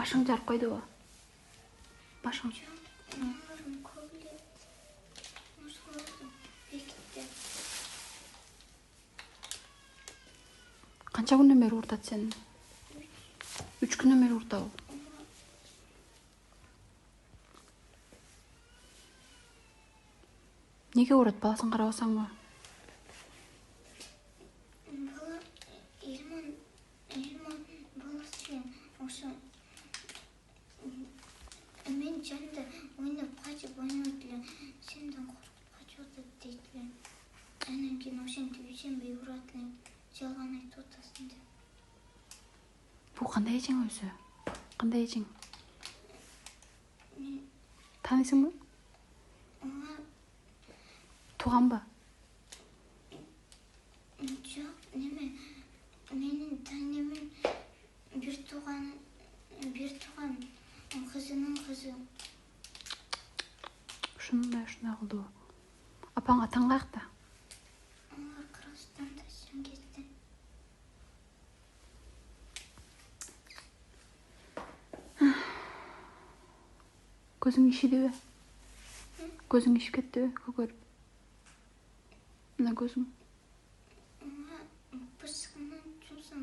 Башың жарып койдубу? Башың. Канча күндөн бери ууртат сени? 3 күндөн бери ууртабы? Неге уурат, баласын карабасаңбы? Бала Ирман баласы ошо мен жанында ойнап качып эле сенден коркуп качып атат дейт эле. Анан кийин ошентип ишенбей урат эле. Жалган айтып атасың деп. Бул кандай эжең өзү? Кандай эжең? Таанысыңбы? Тууганбы? Жок, менин тайнемин бир тууган кызынын кызы. Ушундай кылдыбы? Апаң атаң каякта? Алар Кыргызстанда Шымкентте. Көзүң ишидиби? Көзүң ишип кеттиби? Көгөрүп. Мына көзүң. Бышыгынан жумсам